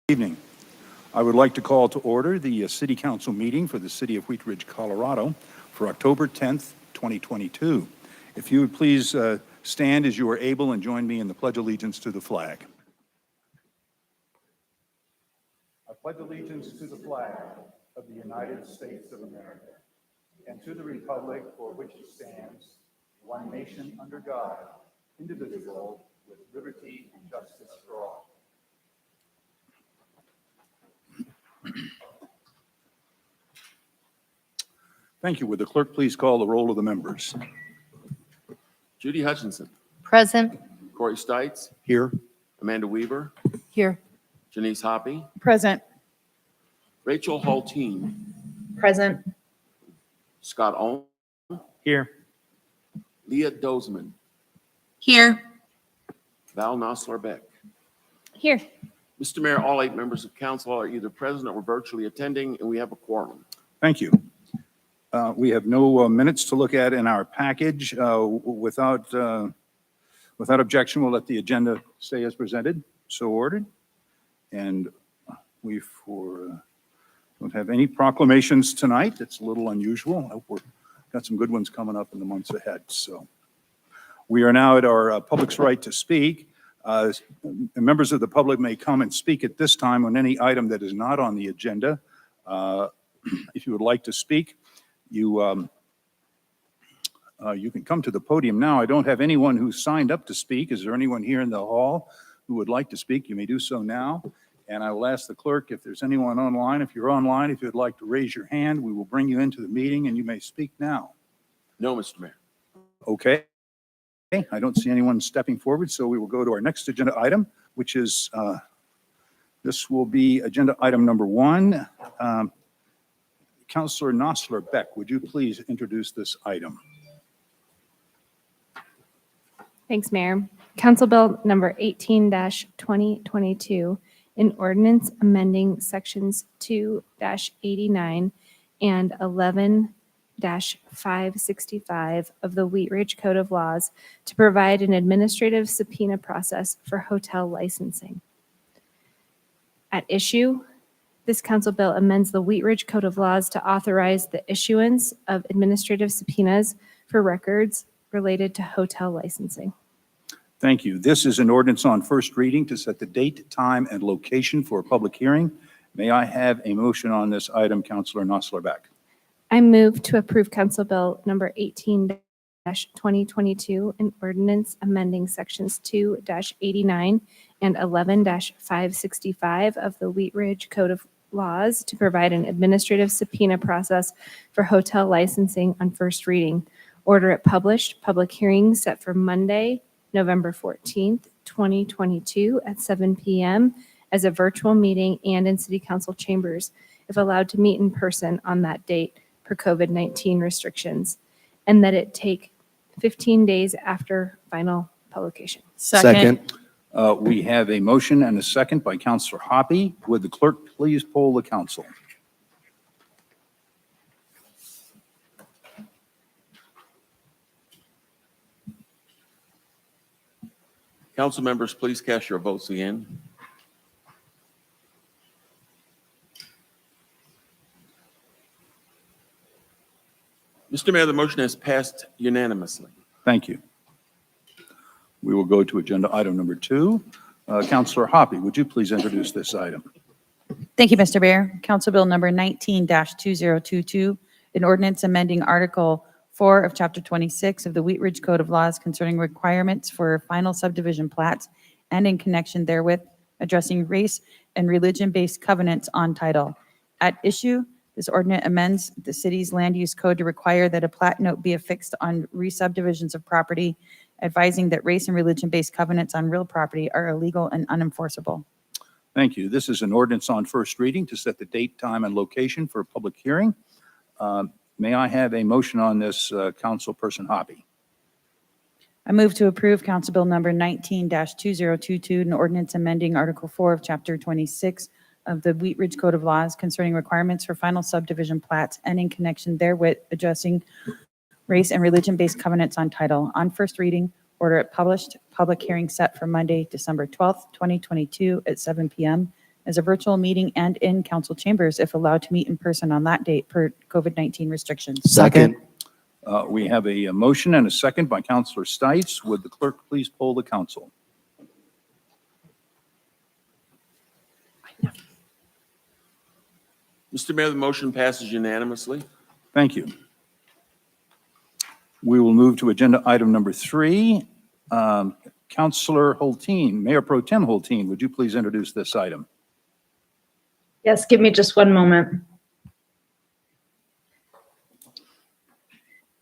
Evening. I would like to call to order the City Council meeting for the City of Wheat Ridge, Colorado for October 10th, 2022. If you would please stand as you are able and join me in the Pledge of Allegiance to the flag. I pledge allegiance to the flag of the United States of America and to the republic for which it stands, one nation under God, indivisible, with liberty and justice for all. Thank you. Would the clerk please call the roll of the members? Judy Hutchinson. Present. Corey Stites. Here. Amanda Weaver. Here. Janice Hoppy. Present. Rachel Hulteen. Present. Scott Ohm. Here. Leah Dozeman. Here. Val Nosler-Beck. Here. Mr. Mayor, all 8 members of council are either present or virtually attending, and we have a quorum. Thank you. We have no minutes to look at in our package. Without objection, we'll let the agenda stay as presented, so ordered. And we don't have any proclamations tonight. It's a little unusual. We've got some good ones coming up in the months ahead. So we are now at our public's right to speak. Members of the public may come and speak at this time on any item that is not on the agenda. If you would like to speak, you can come to the podium now. I don't have anyone who signed up to speak. Is there anyone here in the hall who would like to speak? You may do so now. And I will ask the clerk if there's anyone online. If you're online, if you'd like to raise your hand, we will bring you into the meeting and you may speak now. No, Mr. Mayor. Okay. I don't see anyone stepping forward, so we will go to our next agenda item, which is, this will be agenda item number 1. Councilor Nosler-Beck, would you please introduce this item? Thanks, Mayor. Council Bill number 18-2022, an ordinance amending sections 2-89 and 11-565 of the Wheat Ridge Code of Laws to provide an administrative subpoena process for hotel licensing. At issue, this council bill amends the Wheat Ridge Code of Laws to authorize the issuance of administrative subpoenas for records related to hotel licensing. Thank you. This is an ordinance on first reading to set the date, time, and location for a public hearing. May I have a motion on this item, Councilor Nosler-Beck? I move to approve Council Bill number 18-2022, an ordinance amending sections 2-89 and 11-565 of the Wheat Ridge Code of Laws to provide an administrative subpoena process for hotel licensing on first reading. Order it published, public hearing set for Monday, November 14th, 2022 at 7 p.m. as a virtual meeting and in City Council chambers, if allowed to meet in person on that date per COVID-19 restrictions, and that it take 15 days after final publication. Second. We have a motion and a second by Councilor Hoppy. Would the clerk please poll the council? Council members, please cast your votes again. Mr. Mayor, the motion has passed unanimously. Thank you. We will go to agenda item number 2. Councilor Hoppy, would you please introduce this item? Thank you, Mr. Mayor. Council Bill number 19-2022, an ordinance amending Article 4 of Chapter 26 of the Wheat Ridge Code of Laws concerning requirements for final subdivision plats and in connection therewith addressing race and religion-based covenants on title. At issue, this ordinance amends the city's land use code to require that a plat note be affixed on re-subdivisions of property, advising that race and religion-based covenants on real property are illegal and unenforceable. Thank you. This is an ordinance on first reading to set the date, time, and location for a public hearing. May I have a motion on this, Councilperson Hoppy? I move to approve Council Bill number 19-2022, an ordinance amending Article 4 of Chapter 26 of the Wheat Ridge Code of Laws concerning requirements for final subdivision plats and in connection therewith addressing race and religion-based covenants on title. On first reading, order it published, public hearing set for Monday, December 12th, 2022 at 7 p.m. as a virtual meeting and in council chambers if allowed to meet in person on that date per COVID-19 restrictions. Second. We have a motion and a second by Counselor Stites. Would the clerk please poll the council? Mr. Mayor, the motion passes unanimously. Thank you. We will move to agenda item number 3. Counselor Hulteen, Mayor Pro Tem Hulteen, would you please introduce this item? Yes, give me just one moment.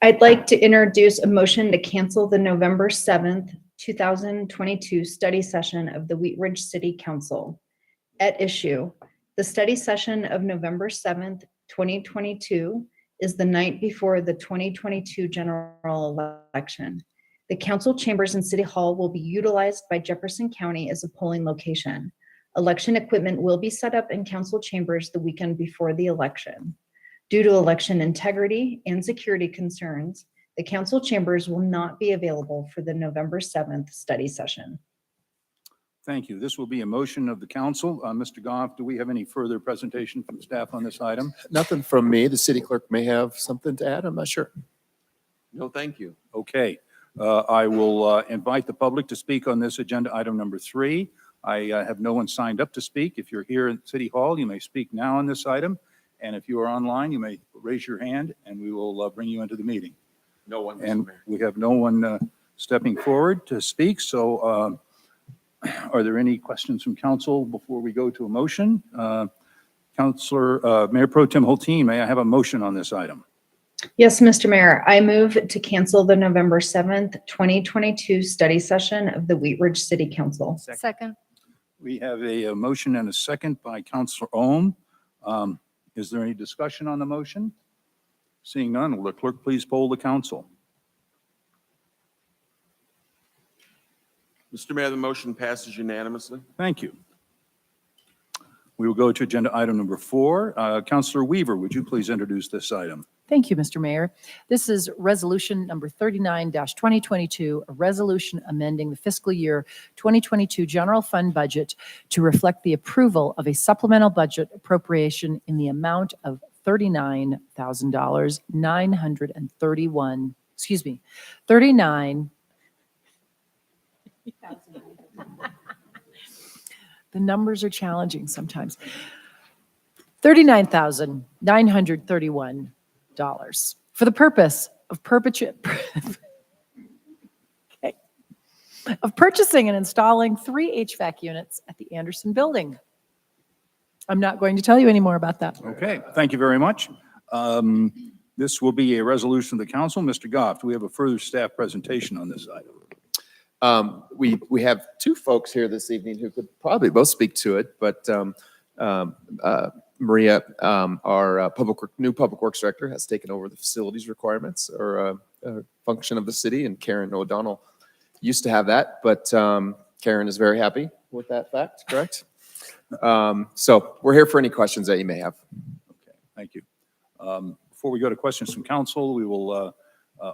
I'd like to introduce a motion to cancel the November 7th, 2022 study session of the Wheat Ridge City Council. At issue, the study session of November 7th, 2022 is the night before the 2022 general election. The council chambers in City Hall will be utilized by Jefferson County as a polling location. Election equipment will be set up in council chambers the weekend before the election. Due to election integrity and security concerns, the council chambers will not be available for the November 7th study session. Thank you. This will be a motion of the council. Mr. Goff, do we have any further presentation from staff on this item? Nothing from me. The city clerk may have something to add. I'm not sure. No, thank you. Okay. I will invite the public to speak on this agenda item number 3. I have no one signed up to speak. If you're here at City Hall, you may speak now on this item. And if you are online, you may raise your hand and we will bring you into the meeting. No one, Mr. And Mayor. we have no one stepping forward to speak. So are there any questions from council before we go to a motion? Councilor Mayor Pro Tem Hulteen, may I have a motion on this item? Yes, Mr. Mayor, I move to cancel the November 7th, 2022 study session of the Wheat Ridge City Council. Second. We have a motion and a second by Councilor Ohm. Is there any discussion on the motion? Seeing none, will the clerk please poll the council? Mr. Mayor, the motion passes unanimously. Thank you. We will go to agenda item number 4. Councilor Weaver, would you please introduce this item? Thank you, Mr. Mayor. This is resolution number 39-2022, a resolution amending the fiscal year 2022 general fund budget to reflect the approval of a supplemental budget appropriation in the amount of $39,931, excuse me, 39. The numbers are challenging sometimes. $39,931 for the purpose of purchasing and installing 3 HVAC units at the Anderson Building. I'm not going to tell you any more about that. Okay, thank you very much. This will be a resolution of the council. Mr. Goff, do we have a further staff presentation on this item? We have 2 folks here this evening who could probably both speak to it, but Maria, our new public works director, has taken over the facilities requirements or a function of the city, and Karen O'Donnell used to have that, but Karen is very happy with that fact, correct? So we're here for any questions that you may have. Okay, thank you. Before we go to questions from council, we will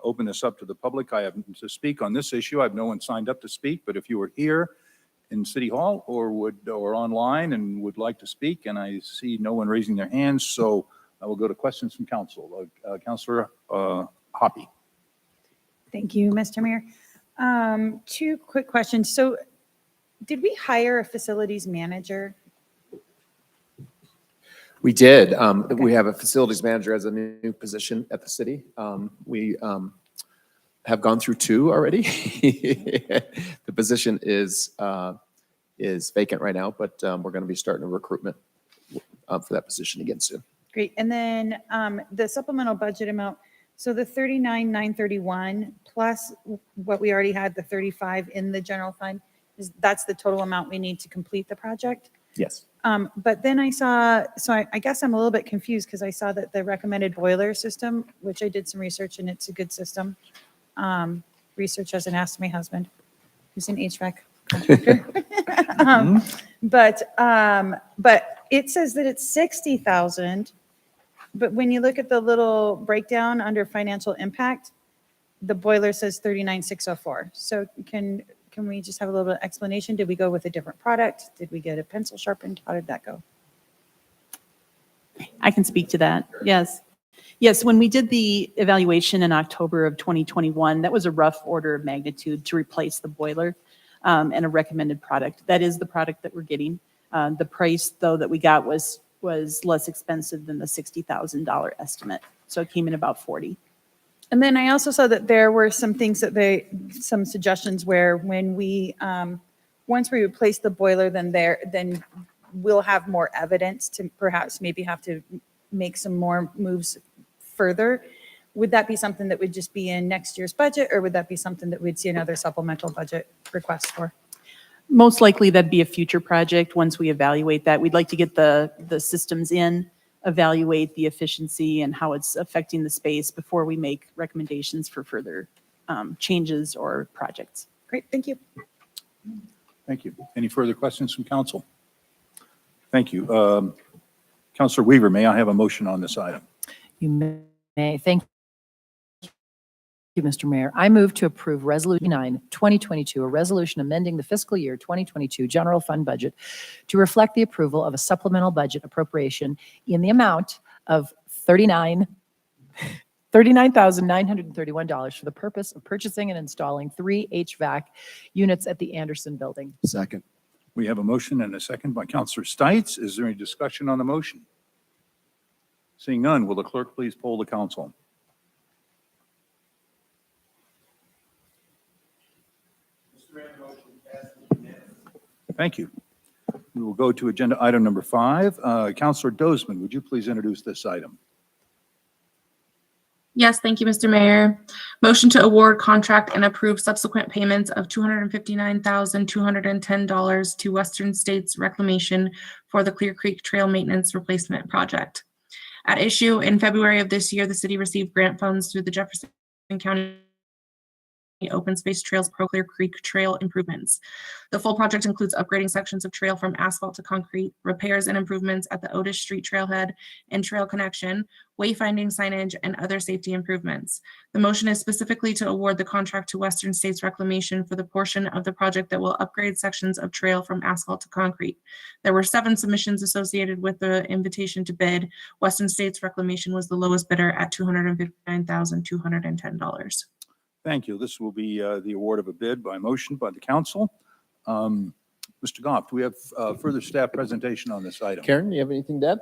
open this up to the public. I have to speak on this issue. I have no one signed up to speak, but if you are here in City Hall or online and would like to speak, and I see no one raising their hands, so I will go to questions from council. Councilor Hoppy. Thank you, Mr. Mayor. 2 quick questions. So did we hire a facilities manager? We did. We have a facilities manager as a new position at the city. We have gone through 2 already. The position is vacant right now, but we're going to be starting a recruitment for that position again soon. Great. And then the supplemental budget amount, so the 39,931 plus what we already had, the 35 in the general fund, that's the total amount we need to complete the project? Yes. But then I saw, so I guess I'm a little bit confused because I saw that the recommended boiler system, which I did some research and it's a good system. Research hasn't asked my husband, who's an HVAC contractor. But it says that it's 60,000. But when you look at the little breakdown under financial impact, the boiler says 39,604. So can can we just have a little bit of explanation? Did we go with a different product? Did we get a pencil sharpened? How did that go? I can speak to that. Yes. Yes, when we did the evaluation in October of 2021, that was a rough order of magnitude to replace the boiler and a recommended product. That is the product that we're getting. The price, though, that we got was less expensive than the $60,000 estimate. So it came in about 40. And then I also saw that there were some things that some suggestions where when we, once we replace the boiler, then we'll have more evidence to perhaps maybe have to make some more moves further. Would that be something that would just be in next year's budget, or would that be something that we'd see another supplemental budget request for? Most likely that'd be a future project once we evaluate that. We'd like to get the systems in, evaluate the efficiency and how it's affecting the space before we make recommendations for further changes or projects. Great, thank you. Thank you. Any further questions from council? Thank you. Councilor Weaver, may I have a motion on this item? You may. Thank you, Mr. Mayor. I move to approve Resolution 9, 2022, a resolution amending the fiscal year 2022 general fund budget to reflect the approval of a supplemental budget appropriation in the amount of $39,931 for the purpose of purchasing and installing 3 HVAC units at the Anderson Building. Second. We have a motion and a second by Councilor Stites. Is there any discussion on the motion? Seeing none, will the clerk please poll the council? Thank you. We will go to agenda item number 5. Councilor Dozeman, would you please introduce this item? Yes, thank you, Mr. Mayor. Motion to award contract and approve subsequent payments of $259,210 to Western States Reclamation for the Clear Creek Trail Maintenance Replacement Project. At issue, in February of this year, the city received grant funds through the Jefferson County Open Space Trails Pro Clear Creek Trail improvements. The full project includes upgrading sections of trail from asphalt to concrete, repairs and improvements at the Otis Street trailhead and trail connection, wayfinding signage, and other safety improvements. The motion is specifically to award the contract to Western States Reclamation for the portion of the project that will upgrade sections of trail from asphalt to concrete. There were 7 submissions associated with the invitation to bid. Western States Reclamation was the lowest bidder at $259,210. Thank you. This will be the award of a bid by motion by the council. Mr. Goff, do we have further staff presentation on this item? Karen, you have anything to add?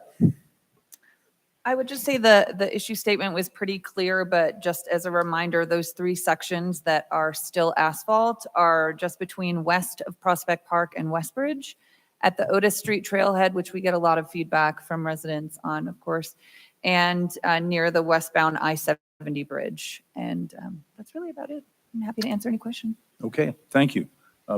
I would just say the issue statement was pretty clear, but just as a reminder, those 3 sections that are still asphalt are just between west of Prospect Park and Westbridge at the Otis Street trailhead, which we get a lot of feedback from residents on, of course, and near the westbound I-70 bridge. And that's really about it. I'm happy to answer any question. Okay, thank you.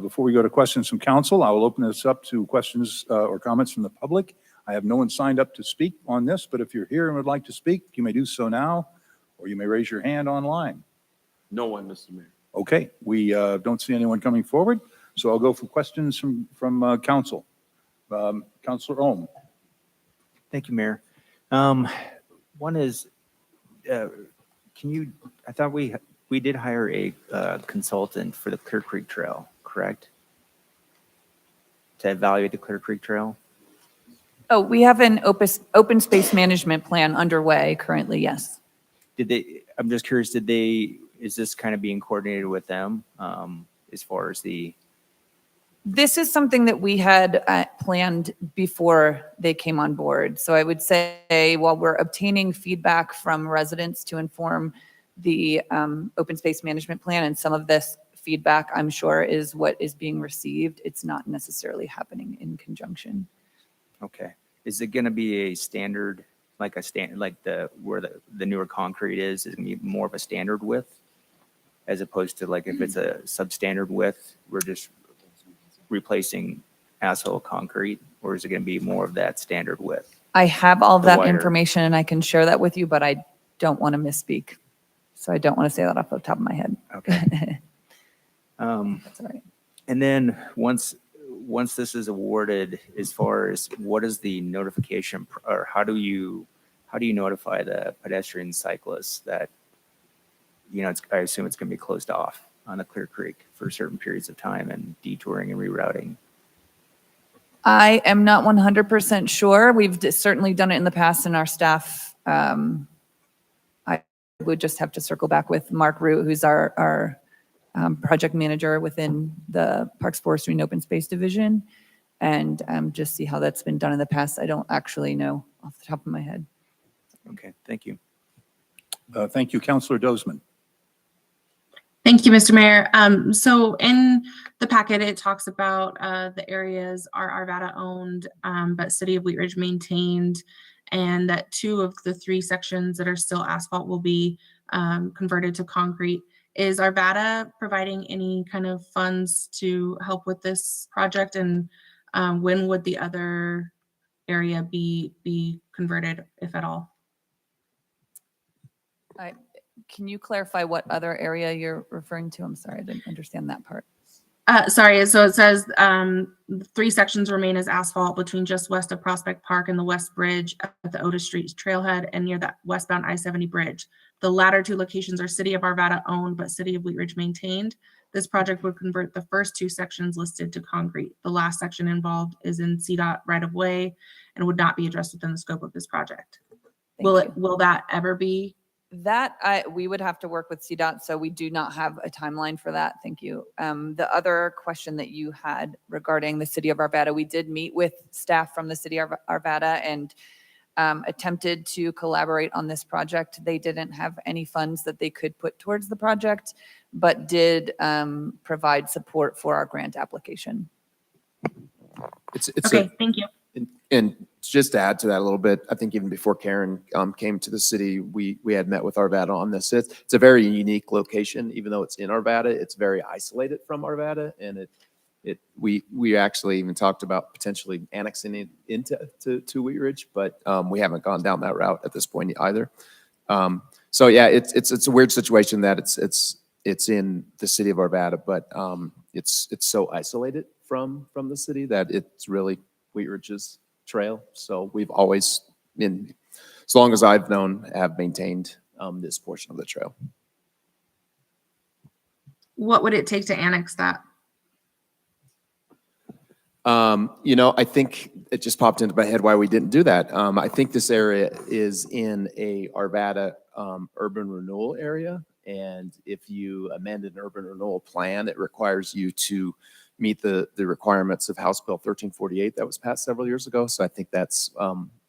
Before we go to questions from council, I will open this up to questions or comments from the public. I have no one signed up to speak on this, but if you're here and would like to speak, you may do so now, or you may raise your hand online. No one, Mr. Mayor. Okay, we don't see anyone coming forward, so I'll go for questions from council. Councilor Ohm. Thank you, Mayor. One is, I thought we did hire a consultant for the Clear Creek Trail, correct? To evaluate the Clear Creek Trail? Oh, we have an open space management plan underway currently, yes. I'm just curious, is this kind of being coordinated with them as far as This is something that we had planned before they came on board. So I would say while we're obtaining feedback from residents to inform the open space management plan, and some of this feedback, I'm sure, is what is being received, it's not necessarily happening in conjunction. Okay. Is it going to be a standard, like where the newer concrete is it going to be more of a standard width as opposed to like if it's a substandard width, we're just replacing asphalt concrete, or is it going to be more of that standard width? I have all The that wider. information and I can share that with you, but I don't want to misspeak. So I don't want to say that off the top of my head. Okay. That's all right. And then once this is awarded, as far as what is the notification, or how do you notify the pedestrian cyclists that, I assume it's going to be closed off on the Clear Creek for certain periods of time and detouring and rerouting? I am not 100% sure. We've certainly done it in the past in our staff. I would just have to circle back with Mark Root, who's our project manager within the Parks, Forestry, and Open Space Division, and just see how that's been done in the past. I don't actually know off the top of my head. Okay, thank you. Thank you, Councilor Dozeman. Thank you, Mr. Mayor. So in the packet, it talks about the areas are Arvada owned, but City of Wheat Ridge maintained, and that 2 of the 3 sections that are still asphalt will be converted to concrete. Is Arvada providing any kind of funds to help with this project? And when would the other area be converted, if at all? Can you clarify what other area you're referring to? I'm sorry, I didn't understand that part. Sorry, so it says 3 sections remain as asphalt between just west of Prospect Park and the West Bridge at the Otis Street trailhead and near the westbound I-70 bridge. The latter 2 locations are City of Arvada owned, but City of Wheat Ridge maintained. This project would convert the first 2 sections listed to concrete. The last section involved is in CDOT right-of-way and would not be addressed within the scope of this project. Will that ever be? That we would have to work with CDOT, so we do not have a timeline for that. Thank you. The other question that you had regarding the City of Arvada, we did meet with staff from the City of Arvada and attempted to collaborate on this project. They didn't have any funds that they could put towards the project, but did provide support for our grant application. It's Okay, thank you. And just to add to that a little bit, I think even before Karen came to the city, we had met with Arvada on this. It's a very unique location, even though it's in Arvada, it's very isolated from Arvada, and we actually even talked about potentially annexing it into Wheat Ridge, but we haven't gone down that route at this point either. So yeah, it's a weird situation that it's in the city of Arvada, but it's so isolated from the city that it's really Wheat Ridge's trail. So we've always been, as long as I've known, have maintained this portion of the trail. What would it take to annex that? I think it just popped into my head why we didn't do that. I think this area is in a Arvada urban renewal area. And if you amend an urban renewal plan, it requires you to meet the requirements of House Bill 1348 that was passed several years ago. So I think that's,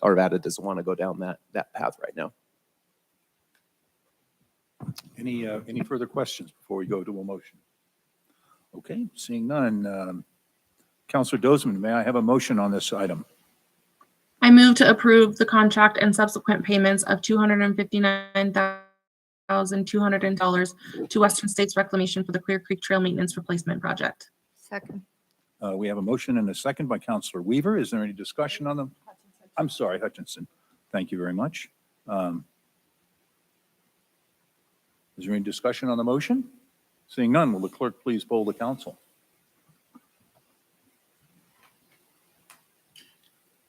Arvada doesn't want to go down that path right now. Any further questions before we go to a motion? Okay, seeing none. Councilor Dozeman, may I have a motion on this item? I move to approve the contract and subsequent payments of $259,200 to Western States Reclamation for the Clear Creek Trail Maintenance Replacement Project. Second. We have a motion and a second by Councilor Weaver. Is there any discussion on them? I'm sorry, Hutchinson. Thank you very much. Is there any discussion on the motion? Seeing none, will the clerk please poll the council?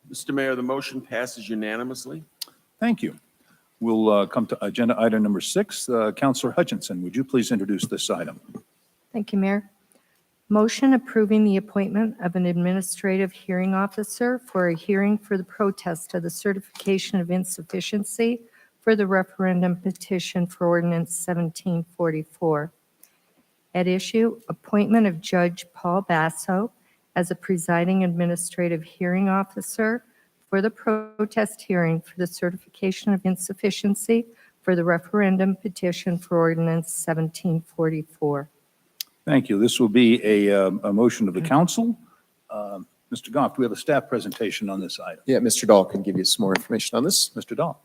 Mr. Mayor, the motion passes unanimously. Thank you. We'll come to agenda item number 6. Councilor Hutchinson, would you please introduce this item? Thank you, Mayor. Motion approving the appointment of an administrative hearing officer for a hearing for the protest of the certification of insufficiency for the referendum petition for ordinance 1744. At issue, appointment of Judge Paul Basso as a presiding administrative hearing officer for the protest hearing for the certification of insufficiency for the referendum petition for ordinance 1744. Thank you. This will be a motion of the council. Mr. Goff, do we have a staff presentation on this item? Yeah, Mr. Dahl can give you some more information on this. Mr. Dahl.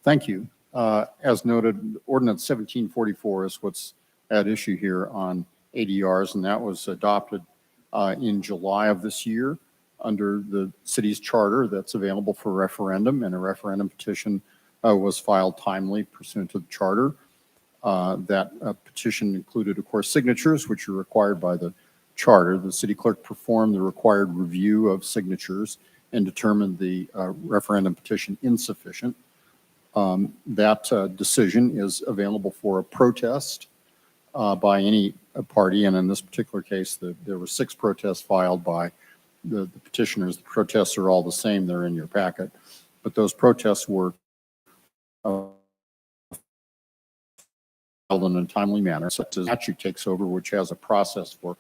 Thank you. As noted, ordinance 1744 is what's at issue here on ADRs, and that was adopted in July of this year under the city's charter that's available for referendum, and a referendum petition was filed timely pursuant to the charter. That petition included, of course, signatures, which are required by the charter. The city clerk performed the required review of signatures and determined the referendum petition insufficient. That decision is available for a protest by any a party, and in this particular case, there were 6 protests filed by the petitioners. The protests are all the same, they're in your packet, but those protests were filed in a timely manner. So the statute takes over, which has a process for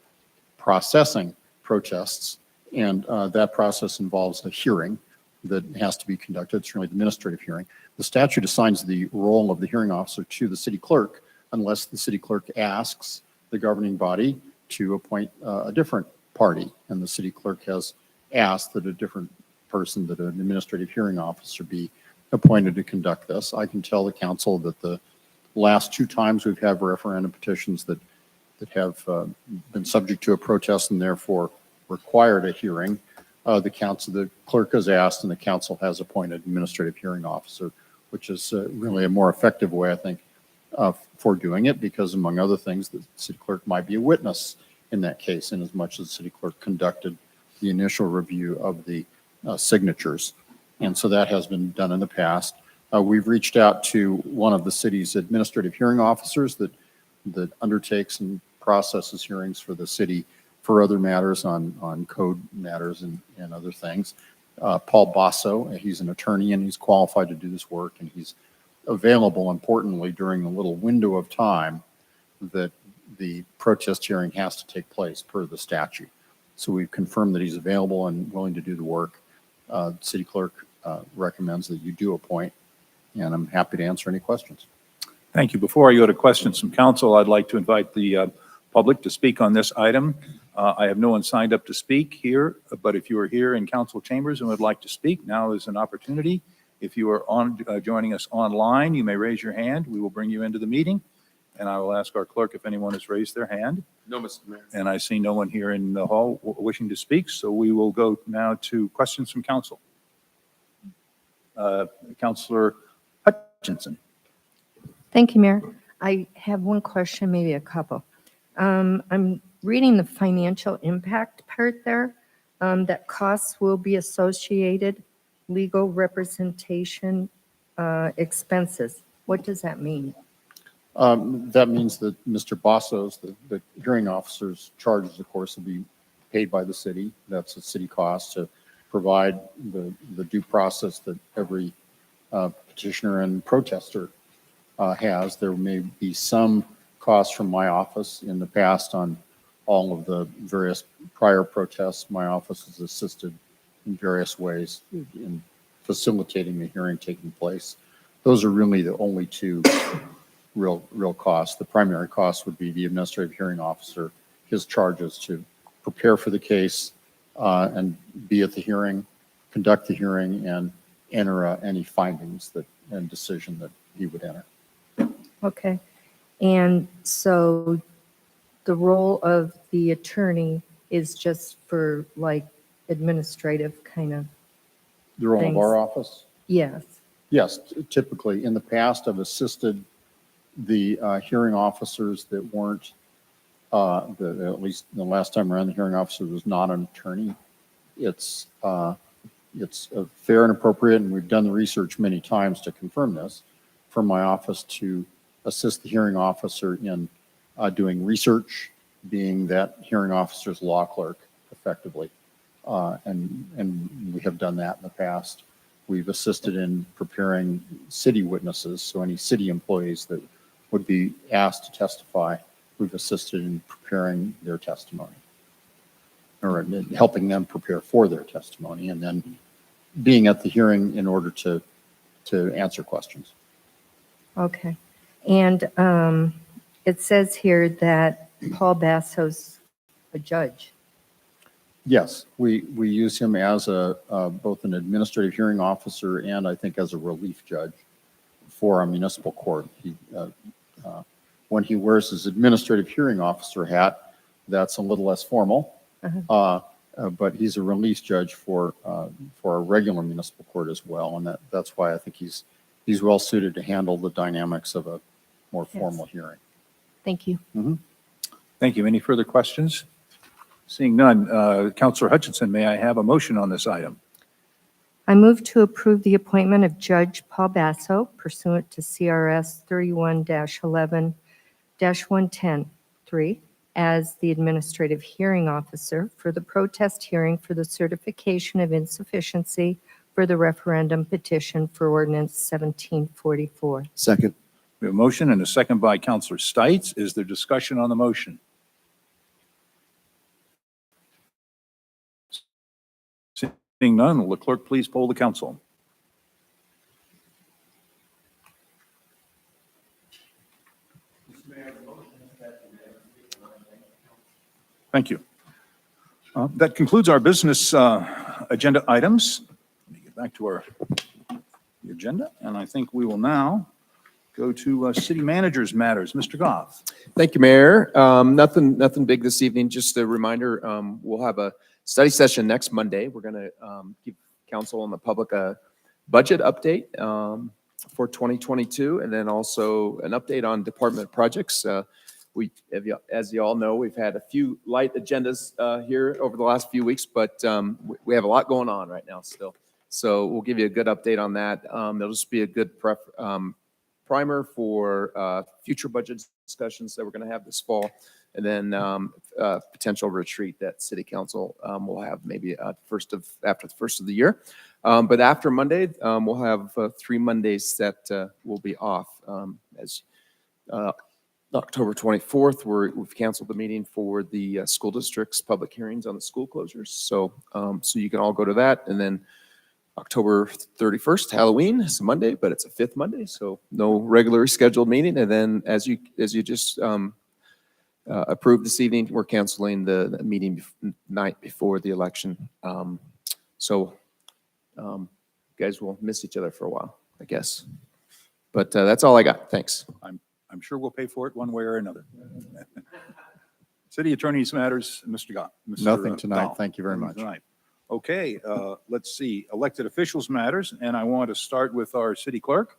processing protests, and that process involves a hearing that has to be conducted. It's really an administrative hearing. The statute assigns the role of the hearing officer to the city clerk unless the city clerk asks the governing body to appoint a different party, and the city clerk has asked that a different person, that an administrative hearing officer be appointed to conduct this. I can tell the council that the last 2 times we've had referendum petitions that have been subject to a protest and therefore required a hearing, the clerk has asked and the council has appointed administrative hearing officer, which is really a more effective way, I think, for doing it, because among other things, the city clerk might be a witness in that case, in as much as the city clerk conducted the initial review of the signatures. And so that has been done in the past. We've reached out to one of the city's administrative hearing officers that undertakes and processes hearings for the city for other matters on code matters and other things. Paul Basso, he's an attorney and he's qualified to do this work, and he's available, importantly, during the little window of time that the protest hearing has to take place per the statute. So we've confirmed that he's available and willing to do the work. The city clerk recommends that you do appoint, and I'm happy to answer any questions. Thank you. Before I go to questions from council, I'd like to invite the public to speak on this item. I have no one signed up to speak here, but if you are here in council chambers and would like to speak, now is an opportunity. If you are joining us online, you may raise your hand. We will bring you into the meeting, and I will ask our clerk if anyone has raised their hand. No, Mr. Mayor. And I see no one here in the hall wishing to speak, so we will go now to questions from council. Councilor Hutchinson. Thank you, Mayor. I have one question, maybe a couple. I'm reading the financial impact part there, that costs will be associated, legal representation expenses. What does that mean? That means that Mr. Basso's, the hearing officer's charges, of course, will be paid by the city. That's a city cost to provide the due process that every petitioner and protester has. There may be some costs from my office in the past on all of the various prior protests. My office has assisted in various ways in facilitating the hearing taking place. Those are really the only 2 real costs. The primary cost would be the administrative hearing officer, his charges to prepare for the case and be at the hearing, conduct the hearing, and enter any findings and decision that he would enter. Okay. And so the role of the attorney is just for like administrative kind of, The role of Things. our office? yes. Yes, typically. In the past, I've assisted the hearing officers that weren't, at least the last time around, the hearing officer was not an attorney. It's fair and appropriate, and we've done the research many times to confirm this, for my office to assist the hearing officer in doing research, being that hearing officer's law clerk effectively. And we have done that in the past. We've assisted in preparing city witnesses, so any city employees that would be asked to testify, we've assisted in preparing their testimony, or in helping them prepare for their testimony, and then being at the hearing in order to answer questions. Okay. And it says here that Paul Basso's a judge. Yes, we use him as both an administrative hearing officer and I think as a relief judge for our municipal court. When he wears his administrative hearing officer hat, that's a little less formal, but he's a relief judge for our regular municipal court as well, and that's why I think he's well suited to handle the dynamics of a more formal hearing. Thank you. Thank you. Any further questions? Seeing none, Councilor Hutchinson, may I have a motion on this item? I move to approve the appointment of Judge Paul Basso pursuant to CRS 31-11-110-3 as the administrative hearing officer for the protest hearing for the certification of insufficiency for the referendum petition for ordinance 1744. Second. We have a motion and a second by Counselor Stites. Is there discussion on the motion? Seeing none, will the clerk please poll the council? Thank you. That concludes our business agenda items. Let me get back to the agenda, and I think we will now go to city managers matters. Mr. Goff. Thank you, Mayor. Nothing big this evening. Just a reminder, we'll have a study session next Monday. We're going to give council and the public a budget update for 2022, and then also an update on department projects. As you all know, we've had a few light agendas here over the last few weeks, but we have a lot going on right now still. So we'll give you a good update on that. It'll just be a good primer for future budget discussions that we're going to have this fall, and then potential retreat that City Council will have maybe after the first of the year. But after Monday, we'll have 3 Mondays that will be off. As October 24th, we've canceled the meeting for the school district's public hearings on the school closures. So you can all go to that. And then October 31st, Halloween, it's a Monday, but it's a 5th Monday, so no regularly scheduled meeting. And then as you just approved this evening, we're canceling the meeting night before the election. So you guys will miss each other for a while, I guess. But that's all I got. Thanks. I'm sure we'll pay for it one way or another. City attorneys matters, Mr. Goff. Nothing tonight. Goff. Thank you very much. Tonight. Okay, let's see. Elected officials matters, and I want to start with our city clerk.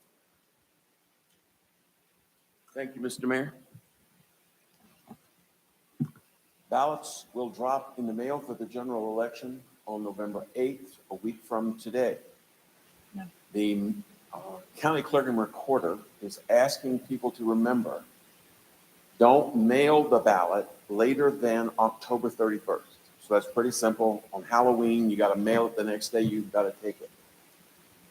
Thank you, Mr. Mayor. Ballots will drop in the mail for the general election on November 8th, a week from today. No. The county clerk and recorder is asking people to remember, don't mail the ballot later than October 31st. So that's pretty simple. On Halloween, you got to mail it the next day, you've got to take it.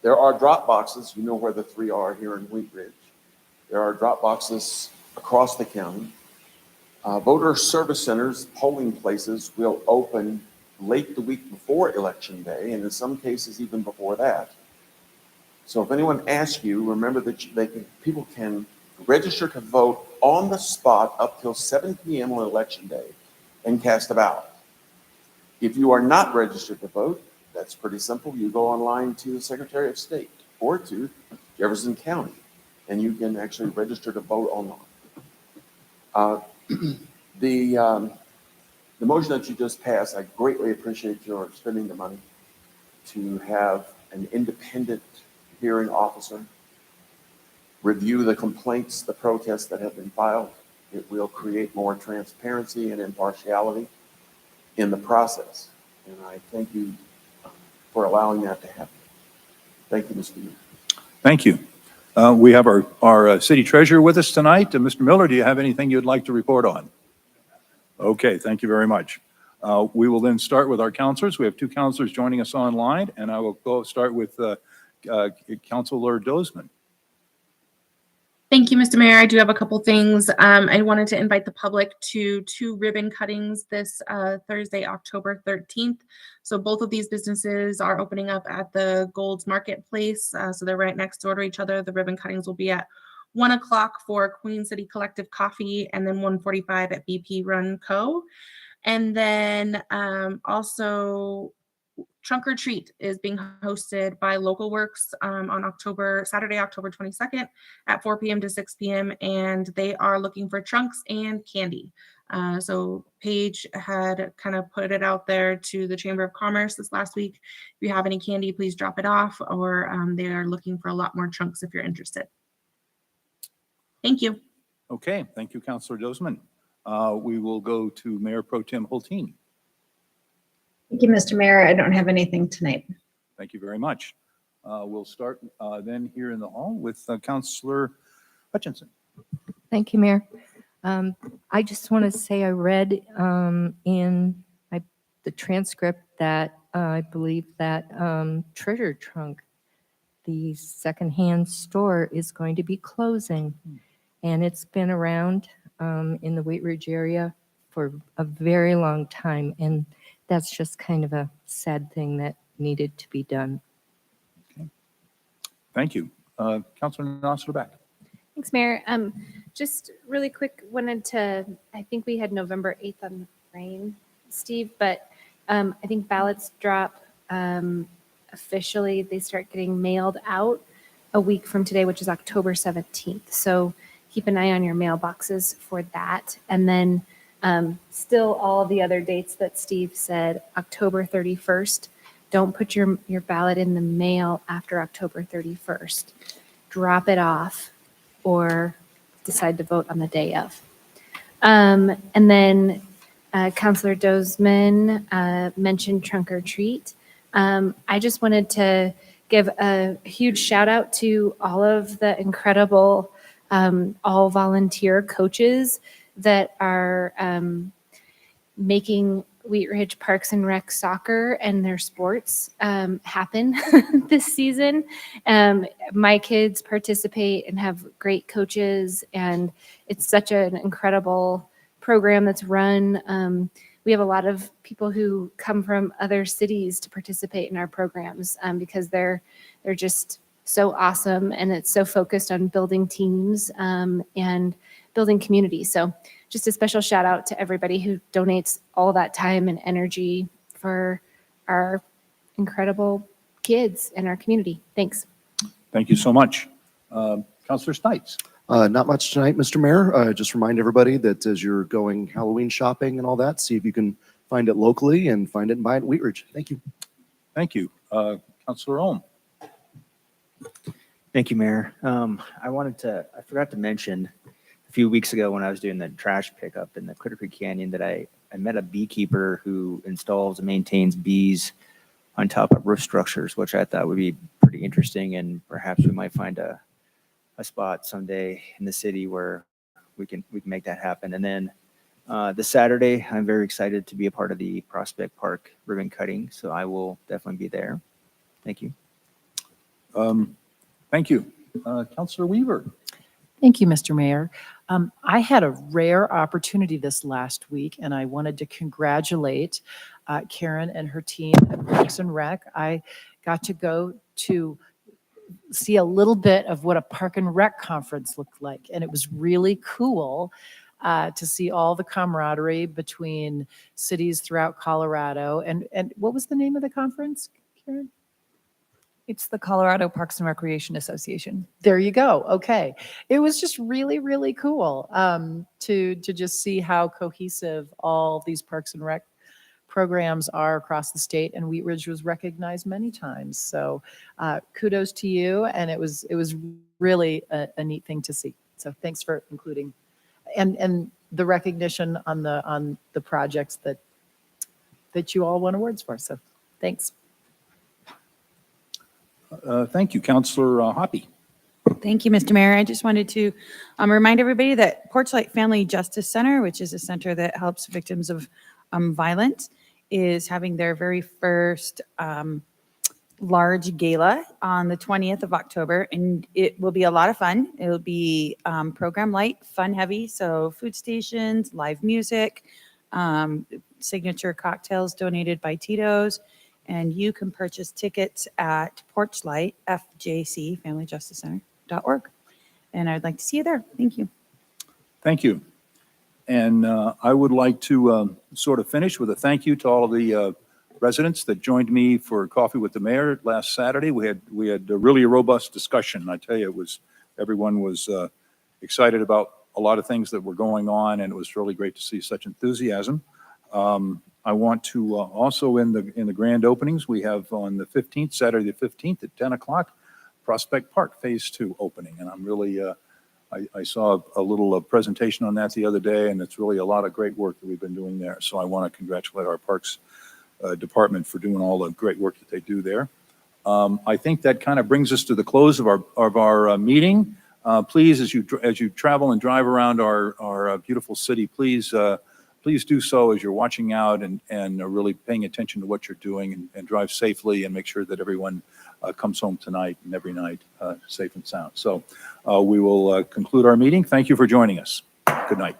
There are drop boxes, you know where the 3 are here in Wheat Ridge. There are drop boxes across the county. Voter service centers, polling places will open late the week before Election Day, and in some cases even before that. So if anyone asks you, remember that people can register to vote on the spot up till 7 p.m. on Election Day and cast a ballot. If you are not registered to vote, that's pretty simple. You go online to the Secretary of State or to Jefferson County, and you can actually register to vote online. The motion that you just passed, I greatly appreciate your spending the money to have an independent hearing officer review the complaints, the protests that have been filed. It will create more transparency and impartiality in the process. And I thank you for allowing that to happen. Thank you, Mr. Mayor. Thank you. We have our city treasurer with us tonight. Mr. Miller, do you have anything you'd like to report on? Okay, thank you very much. We will then start with our counselors. We have 2 counselors joining us online, and I will start with Councilor Dozman. Thank you, Mr. Mayor. I do have a couple things. I wanted to invite the public to 2 ribbon cuttings this Thursday, October 13th. So both of these businesses are opening up at the Gold's Marketplace. So they're right next door to each other. The ribbon cuttings will be at 1 o'clock for Queen City Collective Coffee, and then 1:45 at BP Run Co. And then also Trunk or Treat is being hosted by Local Works on Saturday, October 22nd at 4 p.m. to 6 p.m. And they are looking for trunks and candy. So Paige had kind of put it out there to the Chamber of Commerce this last week. If you have any candy, please drop it off, or they are looking for a lot more trunks if you're interested. Thank you. Okay, thank you, Councilor Dozman. We will go to Mayor Pro Tem Hulteen. Thank you, Mr. Mayor. I don't have anything tonight. Thank you very much. We'll start then here in the hall with Councilor Hutchinson. Thank you, Mayor. I just want to say I read in the transcript that I believe that Treasure Trunk, the secondhand store, is going to be closing. And it's been around in the Wheat Ridge area for a very long time. And that's just kind of a sad thing that needed to be done. Thank you. Councilor Nasser-Beck. Thanks, Mayor. Just really quick, wanted to, I think we had November 8th on the brain, Steve, but I think ballots drop officially. They start getting mailed out a week from today, which is October 17th. So keep an eye on your mailboxes for that. And then still all the other dates that Steve said, October 31st. Don't put your ballot in the mail after October 31st. Drop it off or decide to vote on the day of. And then Councilor Dozeman mentioned trunk or treat. I just wanted to give a huge shout out to all of the incredible all volunteer coaches that are making Wheat Ridge Parks and Rec soccer and their sports happen this season. My kids participate and have great coaches, and it's such an incredible program that's run. We have a lot of people who come from other cities to participate in our programs because they're just so awesome, and it's so focused on building teams and building community. So just a special shout out to everybody who donates all that time and energy for our incredible kids and our community. Thanks. Thank you so much. Councilor Stites. Not much tonight, Mr. Mayor. Just remind everybody that as you're going Halloween shopping and all that, see if you can find it locally and find it and buy it in Wheat Ridge. Thank you. Thank you. Councilor Ohm. Thank you, Mayor. I forgot to mention a few weeks ago when I was doing the trash pickup in the Critter Creek Canyon that I met a beekeeper who installs and maintains bees on top of roof structures, which I thought would be pretty interesting, and perhaps we might find a spot someday in the city where we can make that happen. And then this Saturday, I'm very excited to be a part of the Prospect Park ribbon cutting, so I will definitely be there. Thank you. Thank you. Councilor Weaver. Thank you, Mr. Mayor. I had a rare opportunity this last week, and I wanted to congratulate Karen and her team at Parks and Rec. I got to go to see a little bit of what a Park and Rec conference looked like, and it was really cool to see all the camaraderie between cities throughout Colorado. And what was the name of the conference, Karen? It's the Colorado Parks and Recreation Association. There you go. Okay. It was just really, really cool to just see how cohesive all these Parks and Rec programs are across the state, and Wheat Ridge was recognized many times. So kudos to you, and it was really a neat thing to see. So thanks for including and the recognition on the projects that you all won awards for. So thanks. Thank you. Councilor Hoppy. Thank you, Mr. Mayor. I just wanted to remind everybody that Porchlight Family Justice Center, which is a center that helps victims of violence, is having their very first large gala on the 20th of October, and it will be a lot of fun. It'll be program light, fun heavy, so food stations, live music, signature cocktails donated by Tito's, and you can purchase tickets at Porchlight, FJC, FamilyJusticeCenter.org. And I'd like to see you there. Thank you. Thank you. And I would like to sort of finish with a thank you to all of the residents that joined me for coffee with the mayor last Saturday. We had a really robust discussion. I tell you, everyone was excited about a lot of things that were going on, and it was really great to see such enthusiasm. I want to also in the grand openings, we have on the 15th, Saturday the 15th at 10 o'clock, Prospect Park Phase 2 opening. And I'm really, I saw a little presentation on that the other day, and it's really a lot of great work that we've been doing there. So I want to congratulate our Parks Department for doing all the great work that they do there. I think that kind of brings us to the close of our meeting. Please, as you travel and drive around our beautiful city, please do so as you're watching out and are really paying attention to what you're doing, and drive safely and make sure that everyone comes home tonight and every night safe and sound. So we will conclude our meeting. Thank you for joining us. Good night.